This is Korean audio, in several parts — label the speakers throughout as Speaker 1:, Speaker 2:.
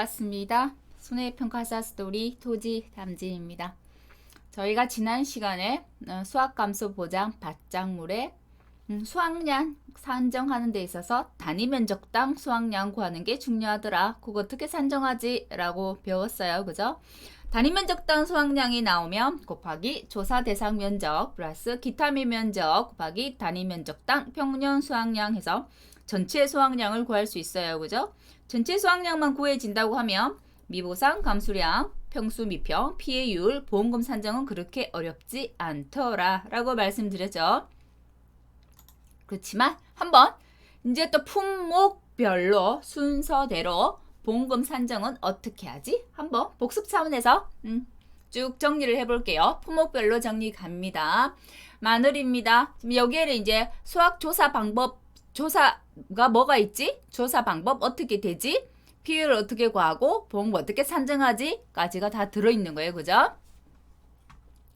Speaker 1: 반갑습니다. 손해평가사 스토리 토지 담진입니다. 저희가 지난 시간에 수학감소 보장 밭작물의 수확량 산정하는 데 있어서 단위 면적당 수확량 구하는 게 중요하더라. 그거 어떻게 산정하지? 라고 배웠어요. 그죠? 단위 면적당 수확량이 나오면 곱하기 조사 대상 면적 플러스 기타 미 면적 곱하기 단위 면적당 평년 수확량 해서 전체 수확량을 구할 수 있어요. 그죠? 전체 수확량만 구해진다고 하면 미보상, 감수량, 평수, 미평, 피해율, 보험금 산정은 그렇게 어렵지 않더라 라고 말씀드렸죠. 그렇지만 한번 이제 또 품목별로 순서대로 보험금 산정은 어떻게 하지? 한번 복습 차원에서 쭉 정리를 해볼게요. 품목별로 정리 갑니다. 마늘입니다. 지금 여기에는 이제 수학조사 방법 조사가 뭐가 있지? 조사 방법 어떻게 되지? 피해를 어떻게 구하고 보험금 어떻게 산정하지? 까지가 다 들어있는 거예요. 그죠?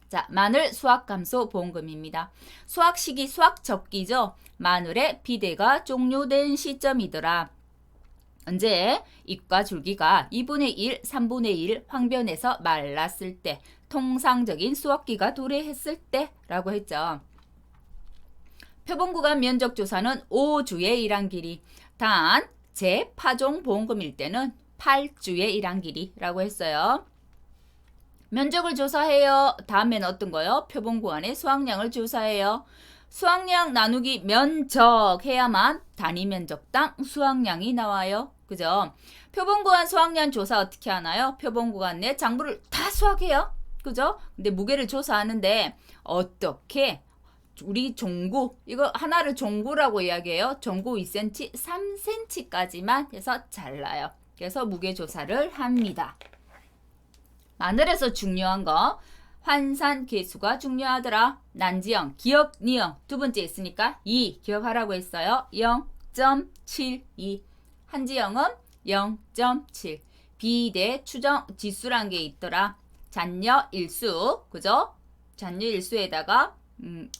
Speaker 1: 자, 마늘 수확감소 보험금입니다. 수확 시기 수확 적기죠. 마늘의 비대가 종료된 시점이더라. 언제? 잎과 줄기가 2분의 1, 3분의 1 황변에서 말랐을 때, 통상적인 수확기가 도래했을 때 라고 했죠. 표본구간 면적조사는 5주의 일환길이, 단 재파종 보험금일 때는 8주의 일환길이라고 했어요. 면적을 조사해요. 다음에는 어떤 거요? 표본구간의 수확량을 조사해요. 수확량 나누기 면적 해야만 단위 면적당 수확량이 나와요. 그죠? 표본구간 수확량 조사 어떻게 하나요? 표본구간 내 작물을 다 수확해요. 그죠? 근데 무게를 조사하는데 어떻게? 우리 종구, 이거 하나를 종구라고 이야기해요. 종구 2cm, 3cm까지만 해서 잘라요. 그래서 무게 조사를 합니다. 마늘에서 중요한 거 환산 계수가 중요하더라. 난지형, 기억, 니형 두 번째 있으니까 2 기억하라고 했어요. 0.72 한지형은 0.7 비대 추정 지수란 게 있더라. 잔여 일수, 그죠? 잔여 일수에다가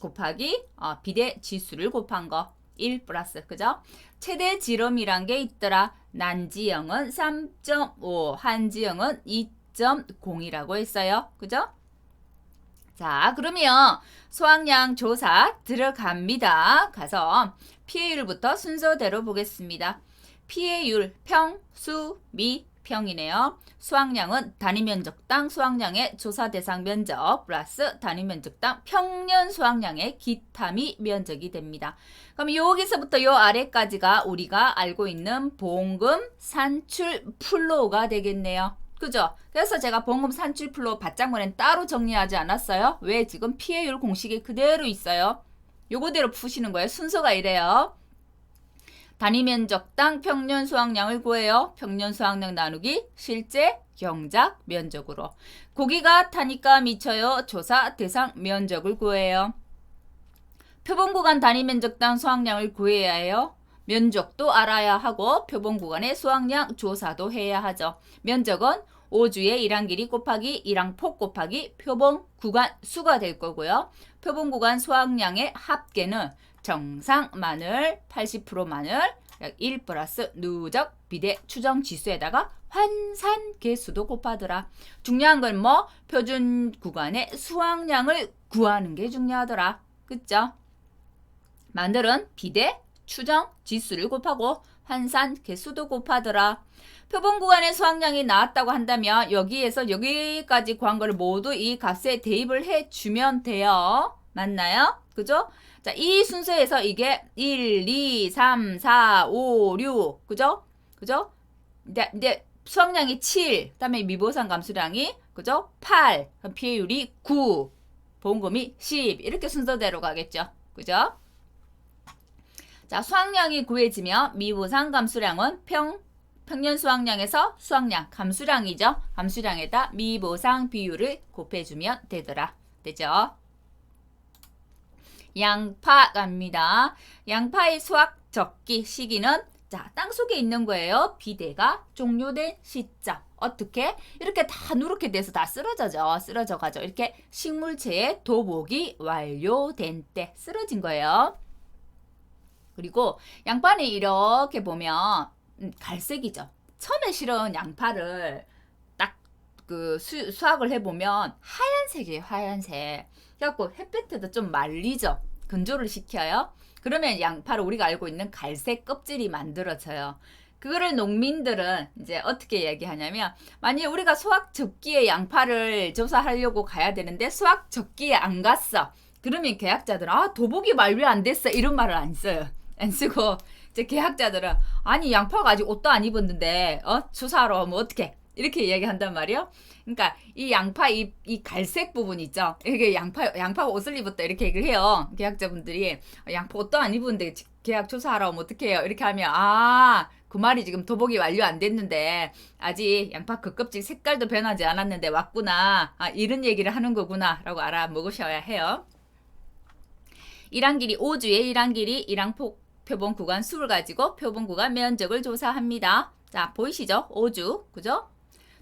Speaker 1: 곱하기 비대 지수를 곱한 거 1 플러스, 그죠? 최대 지름이란 게 있더라. 난지형은 3.5 한지형은 2.0이라고 했어요. 그죠? 자, 그러면 수확량 조사 들어갑니다. 가서 피해율부터 순서대로 보겠습니다. 피해율 평, 수, 미, 평이네요. 수확량은 단위 면적당 수확량의 조사 대상 면적 플러스 단위 면적당 평년 수확량의 기타 미 면적이 됩니다. 그럼 여기서부터 요 아래까지가 우리가 알고 있는 보험금 산출 플로우가 되겠네요. 그죠? 그래서 제가 보험금 산출 플로우 밭작물엔 따로 정리하지 않았어요. 왜? 지금 피해율 공식이 그대로 있어요. 요거대로 푸시는 거예요. 순서가 이래요. 단위 면적당 평년 수확량을 구해요. 평년 수확량 나누기 실제 경작 면적으로. 고기가 타니까 미쳐요. 조사 대상 면적을 구해요. 표본구간 단위 면적당 수확량을 구해야 해요. 면적도 알아야 하고 표본구간의 수확량 조사도 해야 하죠. 면적은 5주의 일항길이 곱하기 일항폭 곱하기 표본구간 수가 될 거고요. 표본구간 수확량의 합계는 정상 마늘 80% 마늘 1 플러스 누적 비대 추정 지수에다가 환산 계수도 곱하더라. 중요한 건 뭐? 표준 구간의 수확량을 구하는 게 중요하더라. 그쵸? 마늘은 비대 추정 지수를 곱하고 환산 계수도 곱하더라. 표본 구간의 수확량이 나왔다고 한다면 여기에서 여기까지 구한 거를 모두 이 값에 대입을 해주면 돼요. 맞나요? 그죠? 자, 이 순서에서 이게 1, 2, 3, 4, 5, 6 그죠? 그죠? 이제 수확량이 7, 그다음에 미보상 감수량이 그죠? 8, 그럼 피해율이 9, 보험금이 10 이렇게 순서대로 가겠죠. 그죠? 자, 수확량이 구해지면 미보상 감수량은 평년 수확량에서 수확량 감수량이죠. 감수량에다 미보상 비율을 곱해주면 되더라. 되죠? 양파 갑니다. 양파의 수확 적기 시기는 자, 땅속에 있는 거예요. 비대가 종료된 시점. 어떻게? 이렇게 다 누렇게 돼서 다 쓰러져 가죠. 이렇게 식물체의 도복이 완료된 때 쓰러진 거예요. 그리고 양파는 이렇게 보면 갈색이죠. 처음에 실은 양파를 딱 그 수확을 해보면 하얀색이에요. 하얀색. 그래갖고 햇볕에도 좀 말리죠. 건조를 시켜요. 그러면 양파를 우리가 알고 있는 갈색 껍질이 만들어져요. 그거를 농민들은 이제 어떻게 얘기하냐면, 만약에 우리가 수확 적기에 양파를 조사하려고 가야 되는데 수확 적기에 안 갔어. 그러면 계약자들은 도복이 만료 안 됐어 이런 말을 안 써요. 안 쓰고 이제 계약자들은 아니 양파가 아직 옷도 안 입었는데 조사하러 오면 어떡해 이렇게 이야기한단 말이에요. 그러니까 이 양파 이 갈색 부분 있죠. 이게 양파 옷을 입었다 이렇게 얘기를 해요. 계약자분들이 양파 옷도 안 입었는데 계약 조사하러 오면 어떡해요? 이렇게 하면 그 말이 지금 도복이 완료 안 됐는데 아직 양파 겉껍질 색깔도 변하지 않았는데 왔구나. 이런 얘기를 하는 거구나 라고 알아먹으셔야 해요. 일항 길이 5주의 일항 길이 일항폭 표본 구간 수를 가지고 표본 구간 면적을 조사합니다. 자 보이시죠? 5주 그죠?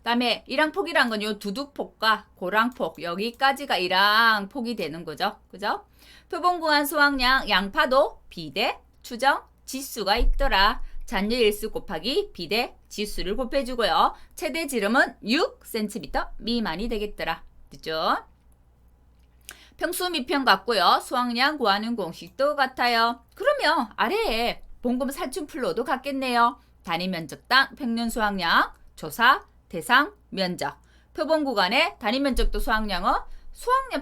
Speaker 1: 다음에 일항폭이란 건 요 두둑폭과 고랑폭 여기까지가 일항폭이 되는 거죠. 그죠? 표본 구간 수확량 양파도 비대 추정 지수가 있더라. 잔여 일수 곱하기 비대 지수를 곱해주고요. 최대 지름은 6cm 미만이 되겠더라. 됐죠? 평수 미평 같고요. 수확량 구하는 공식도 같아요. 그러면 아래에 봉금 살충플로도 같겠네요. 단위 면적당 평균 수확량, 조사, 대상, 면적. 표본 구간의 단위 면적도 수확량은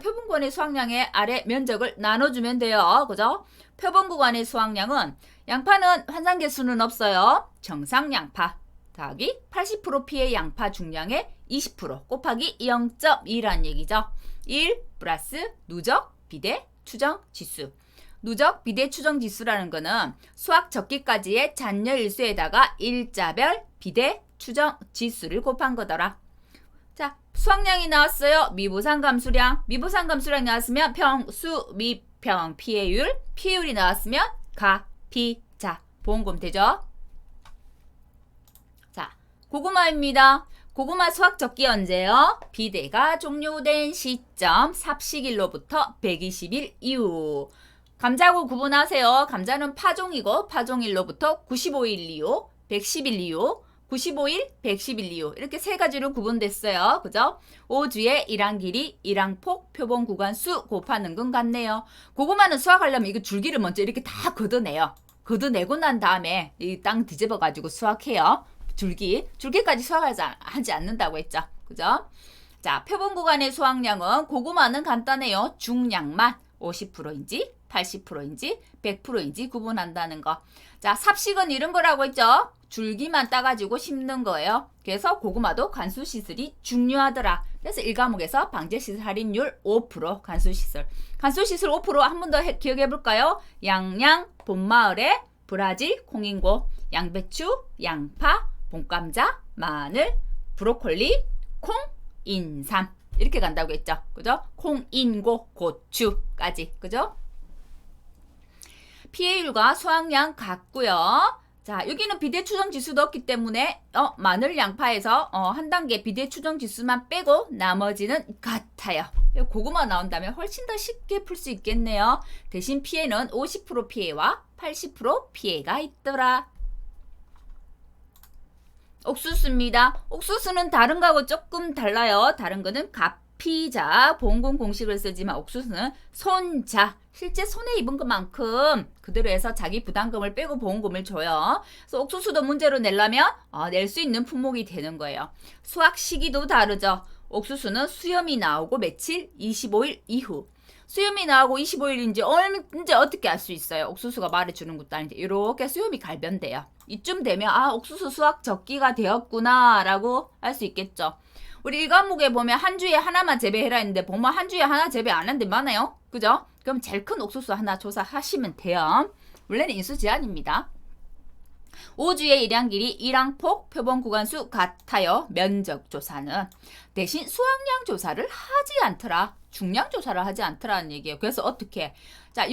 Speaker 1: 표본 구간의 수확량의 아래 면적을 나눠주면 돼요. 그죠? 표본 구간의 수확량은 양파는 환산 개수는 없어요. 정상 양파 더하기 80% 피해 양파 중량의 20% 곱하기 0.2라는 얘기죠. 1 플러스 누적 비대 추정 지수. 누적 비대 추정 지수라는 거는 수확 적기까지의 잔여 일수에다가 일자별 비대 추정 지수를 곱한 거더라. 자, 수확량이 나왔어요. 미보상 감수량. 미보상 감수량 나왔으면 평수 미평 피해율. 피해율이 나왔으면 가, 피, 자. 보험금 되죠? 자, 고구마입니다. 고구마 수확 적기 언제요? 비대가 종료된 시점 삽식일로부터 120일 이후. 감자하고 구분하세요. 감자는 파종이고 파종일로부터 95일 이후, 110일 이후, 95일, 110일 이후 이렇게 세 가지로 구분됐어요. 그죠? 5주의 일항 길이, 일항폭, 표본 구간 수 곱하는 건 같네요. 고구마는 수확하려면 이거 줄기를 먼저 이렇게 다 걷어내요. 걷어내고 난 다음에 이 땅 뒤집어 가지고 수확해요. 줄기까지 수확하지 않는다고 했죠. 그죠? 자, 표본 구간의 수확량은 고구마는 간단해요. 중량만 50%인지 80%인지 100%인지 구분한다는 거. 자, 삽식은 이런 거라고 했죠. 줄기만 따가지고 심는 거예요. 그래서 고구마도 간수시설이 중요하더라. 그래서 1과목에서 방제시설 할인율 5% 간수시설. 간수시설 5% 한 번 더 기억해 볼까요? 양양, 봄마을에 브라질, 콩인고, 양배추, 양파, 봄감자, 마늘, 브로콜리, 콩, 인삼 이렇게 간다고 했죠. 그죠? 콩, 인고, 고추까지. 그죠? 피해율과 수확량 같고요. 자, 여기는 비대 추정 지수도 없기 때문에 마늘 양파에서 한 단계 비대 추정 지수만 빼고 나머지는 같아요. 고구마 나온다면 훨씬 더 쉽게 풀 수 있겠네요. 대신 피해는 50% 피해와 80% 피해가 있더라. 옥수수입니다. 옥수수는 다른 거하고 조금 달라요. 다른 거는 가피자 보험금 공식을 쓰지만 옥수수는 손자 실제 손에 입은 것만큼 그대로 해서 자기 부담금을 빼고 보험금을 줘요. 그래서 옥수수도 문제로 내려면 낼 수 있는 품목이 되는 거예요. 수확 시기도 다르죠. 옥수수는 수염이 나오고 며칠 25일 이후. 수염이 나오고 25일인지 언제 어떻게 알 수 있어요? 옥수수가 말해주는 것도 아닌데 이렇게 수염이 갈변돼요. 이쯤 되면 옥수수 수확 적기가 되었구나 라고 알 수 있겠죠. 우리 1과목에 보면 한 주에 하나만 재배해라 했는데 보면 한 주에 하나 재배 안 하는 데 많아요. 그죠? 그럼 제일 큰 옥수수 하나 조사하시면 돼요. 원래는 인수 제한입니다. 5주의 일항 길이, 일항폭, 표본 구간수 같아요. 면적 조사는. 대신 수확량 조사를 하지 않더라. 중량 조사를 하지 않더라는 얘기예요. 그래서 어떻게? 자,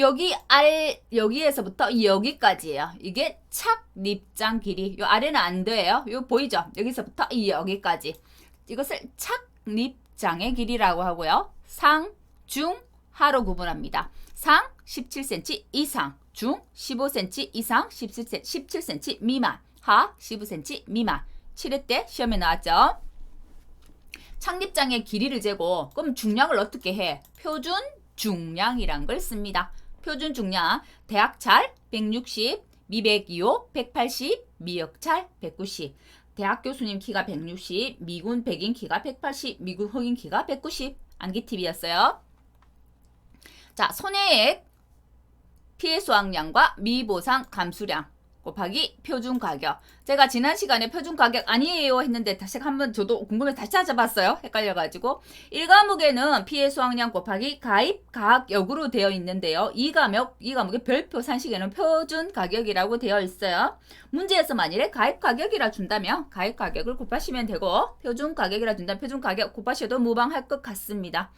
Speaker 1: 여기에서부터 여기까지예요. 이게 착립장 길이. 요 아래는 안 돼요. 요 보이죠? 여기서부터 여기까지. 이것을 착립장의 길이라고 하고요. 상, 중, 하로 구분합니다. 상 17cm 이상, 중 15cm 이상, 17cm 미만, 하 15cm 미만. 7회 때 시험에 나왔죠. 착립장의 길이를 재고 그럼 중량을 어떻게 해? 표준 중량이란 걸 씁니다. 표준 중량 대학찰 160, 미백이호 180, 미역찰 190. 대학 교수님 키가 160, 미군 백인 키가 180, 미군 흑인 키가 190. 암기팁이었어요. 자, 손해액 피해 수확량과 미보상 감수량 곱하기 표준 가격. 제가 지난 시간에 표준 가격 아니에요 했는데 다시 한번 저도 궁금해서 다시 찾아봤어요. 헷갈려가지고 1과목에는 피해 수확량 곱하기 가입 가격으로 되어 있는데요. 2과목의 별표 산식에는 표준 가격이라고 되어 있어요. 문제에서 만일에 가입 가격이라 준다면 가입 가격을 곱하시면 되고 표준 가격이라 준다면 표준 가격 곱하셔도 무방할 것 같습니다.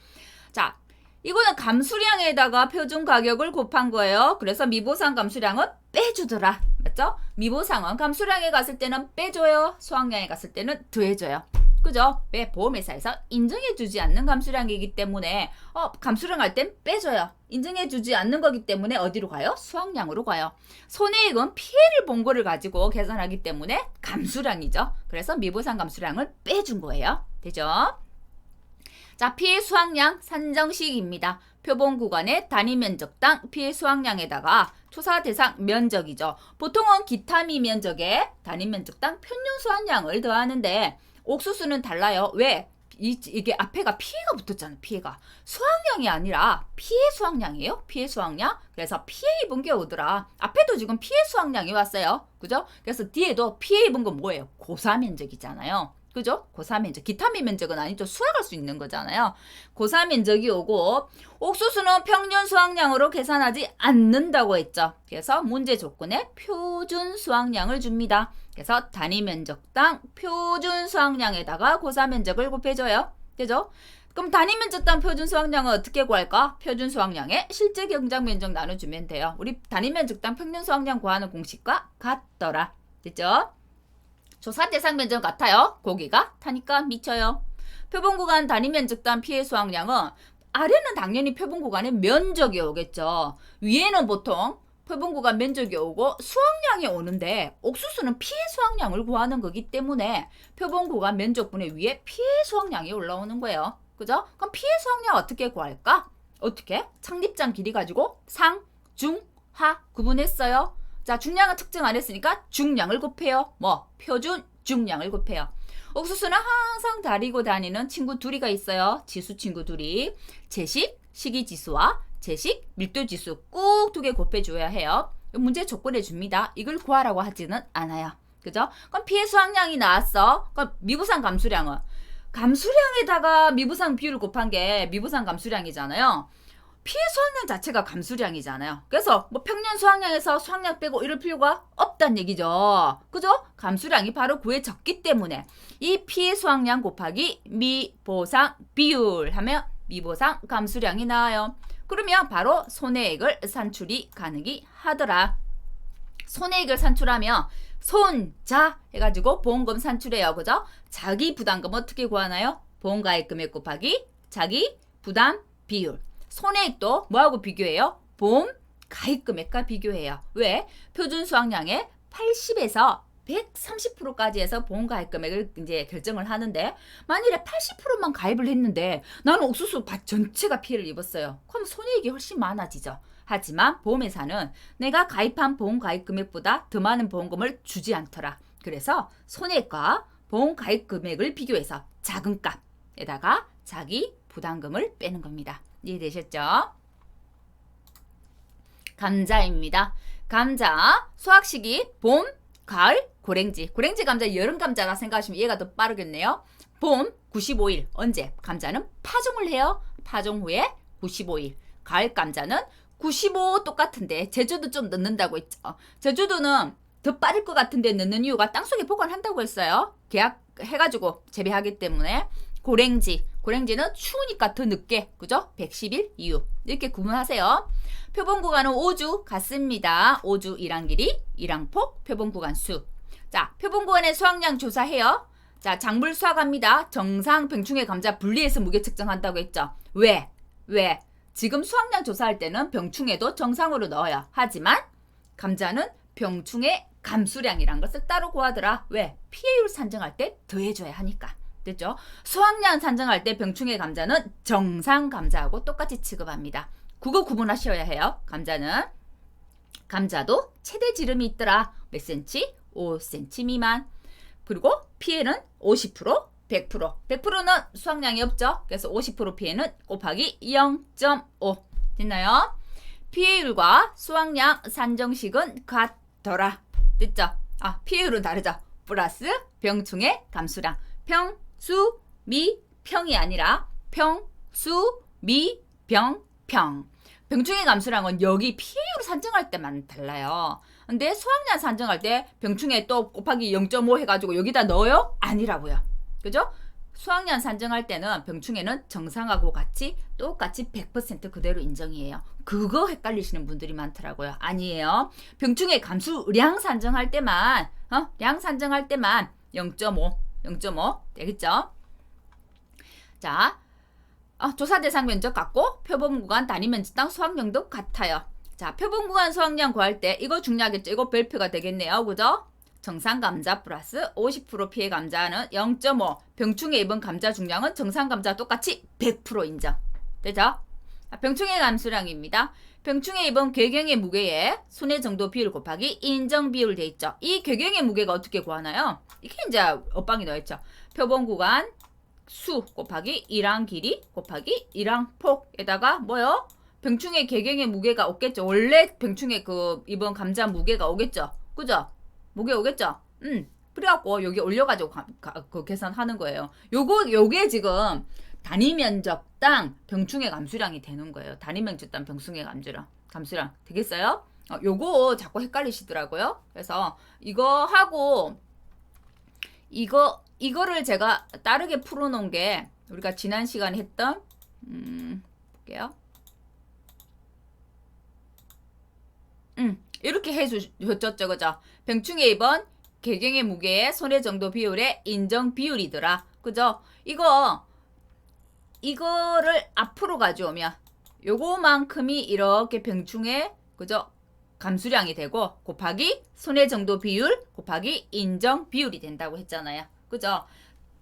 Speaker 1: 자, 이거는 감수량에다가 표준 가격을 곱한 거예요. 그래서 미보상 감수량은 빼주더라. 맞죠? 미보상은 감수량에 갔을 때는 빼줘요. 수확량에 갔을 때는 더해줘요. 그죠? 왜? 보험회사에서 인정해주지 않는 감수량이기 때문에 감수량 할 땐 빼줘요. 인정해주지 않는 거기 때문에 어디로 가요? 수확량으로 가요. 손해액은 피해를 본 거를 가지고 계산하기 때문에 감수량이죠. 그래서 미보상 감수량을 빼준 거예요. 되죠? 자, 피해 수확량 산정식입니다. 표본 구간의 단위 면적당 피해 수확량에다가 조사 대상 면적이죠. 보통은 기타미 면적에 단위 면적당 평균 수확량을 더하는데 옥수수는 달라요. 왜? 이게 앞에가 피해가 붙었잖아요. 피해가. 수확량이 아니라 피해 수확량이에요. 피해 수확량. 그래서 피해 입은 게 오더라. 앞에도 지금 피해 수확량이 왔어요. 그죠? 그래서 뒤에도 피해 입은 건 뭐예요? 고사 면적이잖아요. 그죠? 고사 면적. 기타미 면적은 아니죠. 수확할 수 있는 거잖아요. 고사 면적이 오고 옥수수는 평균 수확량으로 계산하지 않는다고 했죠. 그래서 문제 조건에 표준 수확량을 줍니다. 그래서 단위 면적당 표준 수확량에다가 고사 면적을 곱해줘요. 되죠? 그럼 단위 면적당 표준 수확량은 어떻게 구할까? 표준 수확량에 실제 경작 면적 나눠주면 돼요. 우리 단위 면적당 평균 수확량 구하는 공식과 같더라. 됐죠? 조사 대상 면적 같아요. 고기가 타니까 미쳐요. 표본 구간 단위 면적당 피해 수확량은 아래는 당연히 표본 구간의 면적이 오겠죠. 위에는 보통 표본 구간 면적이 오고 수확량이 오는데 옥수수는 피해 수확량을 구하는 거기 때문에 표본 구간 면적분의 위에 피해 수확량이 올라오는 거예요. 그죠? 그럼 피해 수확량 어떻게 구할까? 어떻게? 착립장 길이 가지고 상, 중, 하 구분했어요. 자, 중량은 특정 안 했으니까 중량을 곱해요. 표준 중량을 곱해요. 옥수수는 항상 다리고 다니는 친구 둘이가 있어요. 지수 친구 둘이. 제식, 식이지수와 제식, 밀도지수 꼭 2개 곱해줘야 해요. 문제 조건해 줍니다. 이걸 구하라고 하지는 않아요. 그죠? 그럼 피해 수확량이 나왔어. 그럼 미보상 감수량은? 감수량에다가 미보상 비율을 곱한 게 미보상 감수량이잖아요. 피해 수확량 자체가 감수량이잖아요. 그래서 평년 수확량에서 수확량 빼고 이럴 필요가 없다는 얘기죠. 그죠? 감수량이 바로 구해졌기 때문에 이 피해 수확량 곱하기 미보상 비율 하면 미보상 감수량이 나와요. 그러면 바로 손해액을 산출이 가능이 하더라. 손해액을 산출하면 손자 해가지고 보험금 산출해요. 그죠? 자기 부담금 어떻게 구하나요? 보험가입 금액 곱하기 자기 부담 비율. 손해액도 뭐하고 비교해요? 보험 가입 금액과 비교해요. 왜? 표준 수확량의 80에서 130%까지 해서 보험 가입 금액을 이제 결정을 하는데 만일에 80%만 가입을 했는데 나는 옥수수 밭 전체가 피해를 입었어요. 그럼 손해액이 훨씬 많아지죠. 하지만 보험회사는 내가 가입한 보험 가입 금액보다 더 많은 보험금을 주지 않더라. 그래서 손해액과 보험 가입 금액을 비교해서 작은 값에다가 자기 부담금을 빼는 겁니다. 이해되셨죠? 감자입니다. 감자 수확 시기 봄, 가을, 고랭지. 고랭지 감자 여름 감자라 생각하시면 이해가 더 빠르겠네요. 봄 95일 언제? 감자는 파종을 해요. 파종 후에 95일. 가을 감자는 95 똑같은데 제주도 좀 넣는다고 했죠. 제주도는 더 빠를 것 같은데 넣는 이유가 땅속에 보관한다고 했어요. 계약해가지고 재배하기 때문에. 고랭지는 추우니까 더 늦게, 그죠? 110일 이후 이렇게 구분하세요. 표본 구간은 5주 같습니다. 5주 일항 길이, 일항폭, 표본 구간 수. 자, 표본 구간의 수확량 조사해요. 자, 작물 수확합니다. 정상 병충해 감자 분리해서 무게 측정한다고 했죠. 왜? 지금 수확량 조사할 때는 병충해도 정상으로 넣어요. 하지만 감자는 병충해 감수량이란 것을 따로 구하더라. 왜? 피해율 산정할 때 더해줘야 하니까. 됐죠? 수확량 산정할 때 병충해 감자는 정상 감자하고 똑같이 취급합니다. 그거 구분하셔야 해요. 감자도 최대 지름이 있더라. 몇 cm? 5cm 미만. 그리고 피해는 50%, 100%. 100%는 수확량이 없죠. 그래서 50% 피해는 곱하기 0.5. 됐나요? 피해율과 수확량 산정식은 같더라. 됐죠? 피해율은 다르죠. 플러스 병충해 감수량. 평, 수, 미, 평이 아니라 평, 수, 미, 병, 평. 병충해 감수량은 여기 피해율 산정할 때만 달라요. 근데 수확량 산정할 때 병충해 또 곱하기 0.5 해가지고 여기다 넣어요? 아니라고요. 그죠? 수확량 산정할 때는 병충해는 정상하고 같이 똑같이 100% 그대로 인정이에요. 그거 헷갈리시는 분들이 많더라고요. 아니에요. 병충해 감수량 산정할 때만 량 산정할 때만 0.5 되겠죠? 자, 조사 대상 면적 같고 표본 구간 단위 면적당 수확량도 같아요. 자, 표본 구간 수확량 구할 때 이거 중요하겠죠? 이거 별표가 되겠네요. 그죠? 정상 감자 플러스 50% 피해 감자는 0.5. 병충해 입은 감자 중량은 정상 감자 똑같이 100% 인정. 되죠? 병충해 감수량입니다. 병충해 입은 궤경의 무게에 손해 정도 비율 곱하기 인정 비율 돼 있죠. 이 궤경의 무게가 어떻게 구하나요? 이게 이제 엇방이 넣어있죠. 표본 구간 수 곱하기 1항 길이 곱하기 1항 폭에다가 뭐요? 병충해 궤경의 무게가 오겠죠. 원래 병충해 이번 감자 무게가 오겠죠. 그죠? 무게 오겠죠? 그래갖고 여기 올려가지고 그 계산하는 거예요. 요게 지금 단위 면적당 병충해 감수량이 되는 거예요. 단위 면적당 병충해 감수량 되겠어요? 요거 자꾸 헷갈리시더라고요. 그래서 이거 하고 이거를 제가 다르게 풀어놓은 게 우리가 지난 시간에 했던 볼게요. 이렇게 해줬죠, 그죠? 병충해 입은 궤경의 무게에 손해 정도 비율의 인정 비율이더라. 그죠? 이거를 앞으로 가져오면 요거만큼이 이렇게 병충해, 그죠? 감수량이 되고 곱하기 손해 정도 비율 곱하기 인정 비율이 된다고 했잖아요. 그죠?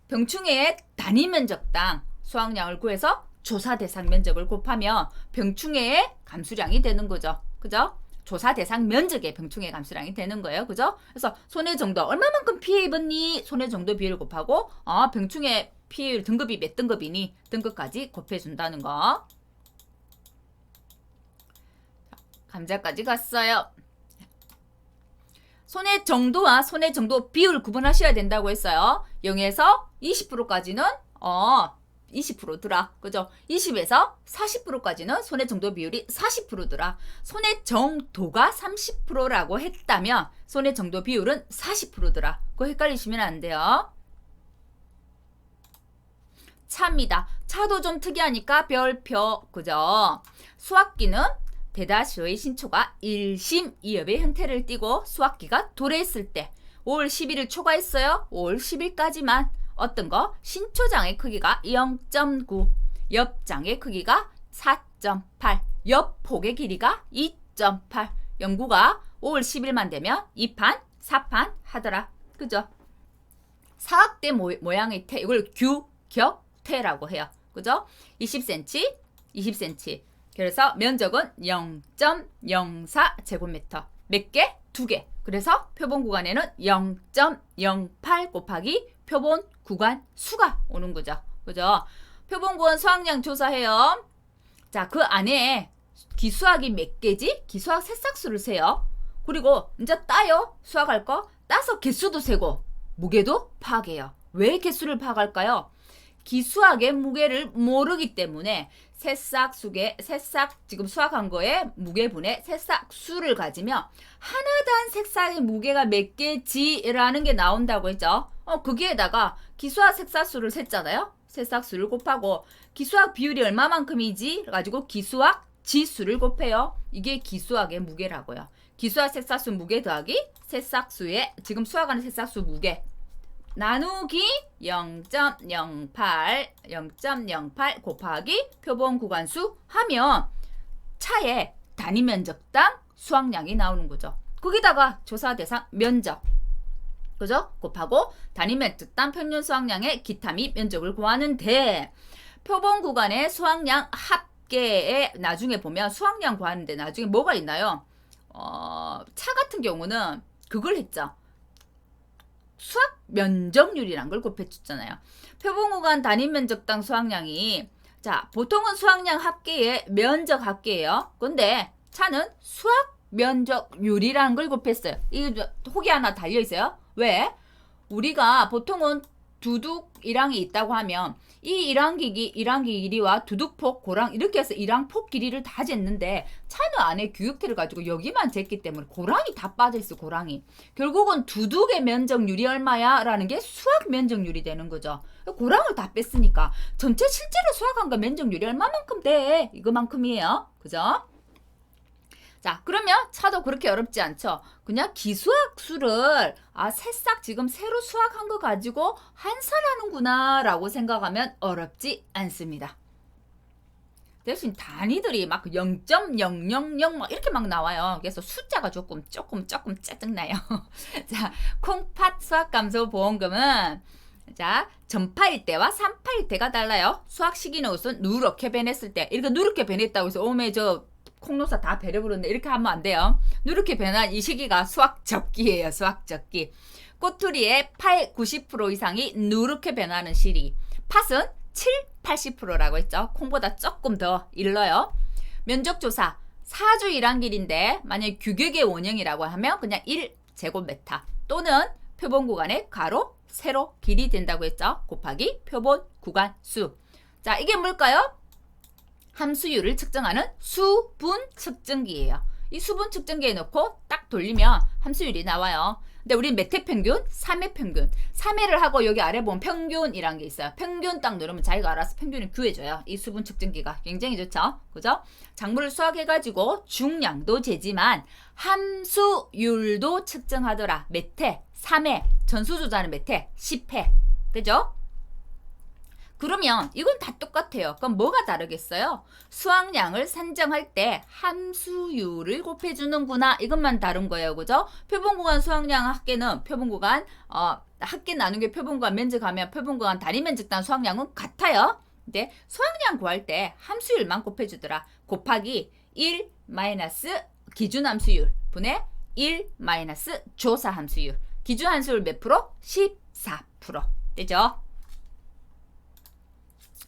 Speaker 1: 병충해의 단위 면적당 수확량을 구해서 조사 대상 면적을 곱하면 병충해의 감수량이 되는 거죠. 그죠? 조사 대상 면적의 병충해 감수량이 되는 거예요. 그죠? 그래서 손해 정도 얼마만큼 피해 입었니? 손해 정도 비율을 곱하고 병충해 피해율 등급이 몇 등급이니? 등급까지 곱해준다는 거. 감자까지 갔어요. 손해 정도와 손해 정도 비율 구분하셔야 된다고 했어요. 0에서 20%까지는 20%더라. 그죠? 20에서 40%까지는 손해 정도 비율이 40%더라. 손해 정도가 30%라고 했다면 손해 정도 비율은 40%더라. 그거 헷갈리시면 안 돼요. 차입니다. 차도 좀 특이하니까 별표. 그죠? 수학기는 대다수의 신초가 1심 2업의 형태를 띠고 수학기가 도래했을 때 5월 11일 초과했어요. 5월 10일까지만 어떤 거? 신초장의 크기가 0.9, 옆장의 크기가 4.8, 옆폭의 길이가 2.8. 연구가 5월 10일만 되면 2판, 4판 하더라. 그죠? 사각대 모양의 태, 이걸 규격태라고 해요. 그죠? 20cm, 20cm. 그래서 면적은 0.04 제곱미터. 몇 개? 2개. 그래서 표본 구간에는 0.08 곱하기 표본 구간 수가 오는 거죠. 그죠? 표본 구간 수확량 조사해요. 자, 그 안에 기수학이 몇 개지? 기수학 새싹수를 세요. 그리고 이제 따요. 수확할 거. 따서 개수도 세고 무게도 파악해요. 왜 개수를 파악할까요? 기수학의 무게를 모르기 때문에 새싹 지금 수확한 거에 무게분의 새싹 수를 가지면 하나당 새싹의 무게가 몇 개지라는 게 나온다고 했죠. 거기에다가 기수학 새싹 수를 셌잖아요. 새싹 수를 곱하고 기수학 비율이 얼마만큼이지? 가지고 기수학 지수를 곱해요. 이게 기수학의 무게라고요. 기수학 새싹 수 무게 더하기 새싹 수의 지금 수확하는 새싹 수 무게 나누기 0.08 곱하기 표본 구간수 하면 차의 단위 면적당 수확량이 나오는 거죠. 거기다가 조사 대상 면적, 그죠? 곱하고 단위면 뜻단 평균 수확량의 기타 및 면적을 구하는데, 표본 구간의 수확량 합계에 나중에 보면 수확량 구하는데 나중에 뭐가 있나요? 차 같은 경우는 그걸 했죠. 수확 면적률이란 걸 곱해줬잖아요. 표본 구간 단위 면적당 수확량이, 자, 보통은 수확량 합계의 면적 합계예요. 근데 차는 수확 면적률이라는 걸 곱했어요. 이 혹이 하나 달려 있어요. 왜? 우리가 보통은 두둑 일항이 있다고 하면 이 일항 길이와 두둑폭, 고랑 이렇게 해서 일항폭 길이를 다 쟀는데, 차는 안에 규격태를 가지고 여기만 쟀기 때문에 고랑이 다 빠져있어. 고랑이 결국은 두둑의 면적률이 얼마야? 라는 게 수확 면적률이 되는 거죠. 고랑을 다 뺐으니까 전체 실제로 수확한 거 면적률이 얼마만큼 돼? 이거만큼이에요. 그죠? 자, 그러면 차도 그렇게 어렵지 않죠. 그냥 기수학수를 새싹 지금 새로 수확한 거 가지고 환산하는구나 라고 생각하면 어렵지 않습니다. 대신 단위들이 막 0.000 막 이렇게 막 나와요. 그래서 숫자가 조금 짜증나요. 자, 콩팥 수확감소 보험금은, 자, 전파일 때와 산파일 때가 달라요. 수확 시기는 우선 누렇게 변했을 때, 이렇게 누렇게 변했다고 해서 오메 저 콩노사 다 배려부르는데 이렇게 하면 안 돼요. 누렇게 변한 이 시기가 수확적기예요. 수확적기. 꼬투리의 90% 이상이 누렇게 변하는 시기. 팥은 80%라고 했죠. 콩보다 조금 더 일러요. 면적조사 4주 일항길인데 만약에 규격의 원형이라고 하면 그냥 1제곱미터 또는 표본 구간의 가로, 세로 길이 된다고 했죠. 곱하기 표본 구간 수. 자, 이게 뭘까요? 함수율을 측정하는 수분 측정기예요. 이 수분 측정기에 넣고 딱 돌리면 함수율이 나와요. 근데 우리 몇 회 평균? 3회 평균. 3회를 하고 여기 아래 보면 평균이란 게 있어요. 평균 딱 누르면 자기가 알아서 평균을 구해줘요. 이 수분 측정기가 굉장히 좋죠. 그죠? 작물을 수확해가지고 중량도 재지만 함수율도 측정하더라. 몇 회? 3회. 전수조사는 몇 회? 10회. 그죠? 그러면 이건 다 똑같아요. 그럼 뭐가 다르겠어요? 수확량을 산정할 때 함수율을 곱해주는구나. 이것만 다른 거예요. 그죠? 표본구간 수확량 합계는 표본구간 합계 나누기 표본구간 면적하면 표본구간 단위 면적당 수확량은 같아요. 근데 수확량 구할 때 함수율만 곱해주더라. 곱하기 1 마이너스 기준 함수율 분의 1 마이너스 조사 함수율. 기준 함수율 몇 프로? 14%. 되죠?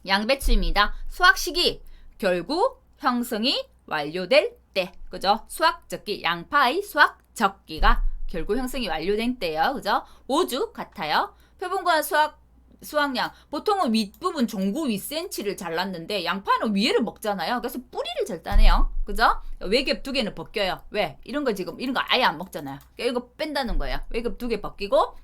Speaker 1: 양배추입니다. 수확 시기 결국 형성이 완료될 때, 그죠? 수확적기 양파의 수확적기가 결국 형성이 완료된 때예요. 그죠? 5주 같아요. 표본구간 수확량 보통은 윗부분 종구 윗센치를 잘랐는데 양파는 위에를 먹잖아요. 그래서 뿌리를 절단해요. 그죠? 외겹 2개는 벗겨요. 왜? 이런 거 지금 이런 거 아예 안 먹잖아요. 그러니까 이거 뺀다는 거예요. 외겹 2개 벗기고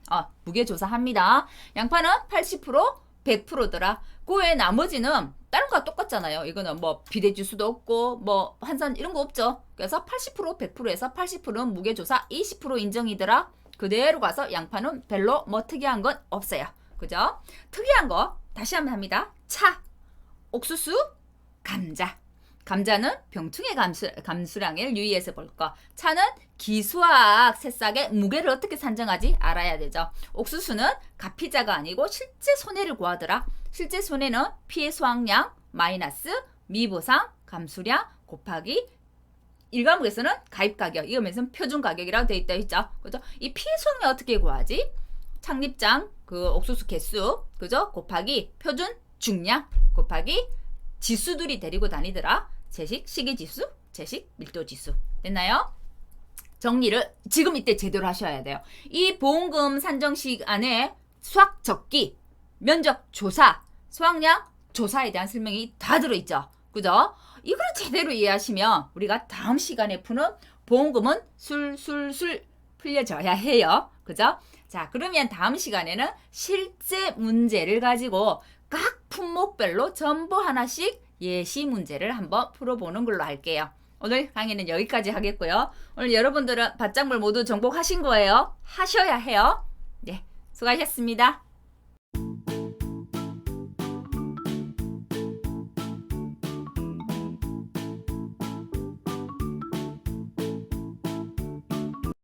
Speaker 1: 무게 조사합니다. 양파는 80% 100%더라. 그 외에 나머지는 다른 거와 똑같잖아요. 이거는 뭐 비례지수도 없고 뭐 환산 이런 거 없죠. 그래서 80% 100%에서 80%는 무게조사 20% 인정이더라. 그대로 가서 양파는 별로 뭐 특이한 건 없어요. 그죠? 특이한 거 다시 한번 합니다. 차, 옥수수, 감자. 감자는 병충해 감수량을 유의해서 볼 거. 차는 기수학 새싹의 무게를 어떻게 산정하지? 알아야 되죠. 옥수수는 가피자가 아니고 실제 손해를 구하더라. 실제 손해는 피해 수확량 마이너스 미보상 감수량 곱하기 1과목에서는 가입가격, 이거면서 표준가격이라고 되어 있다 했죠. 그죠? 이 피해 수확량 어떻게 구하지? 창립장 그 옥수수 개수, 그죠? 곱하기 표준 중량 곱하기 지수들이 데리고 다니더라. 제식 시기지수, 제식 밀도지수. 됐나요? 정리를 지금 이때 제대로 하셔야 돼요. 이 보험금 산정 시간에 수확 적기, 면적 조사, 수확량 조사에 대한 설명이 다 들어있죠. 그죠? 이걸 제대로 이해하시면 우리가 다음 시간에 푸는 보험금은 술술술 풀려져야 해요. 그죠? 자, 그러면 다음 시간에는 실제 문제를 가지고 각 품목별로 전부 하나씩 예시 문제를 한번 풀어보는 걸로 할게요. 오늘 강의는 여기까지 하겠고요. 오늘 여러분들은 밭작물 모두 정복하신 거예요. 하셔야 해요. 네, 수고하셨습니다.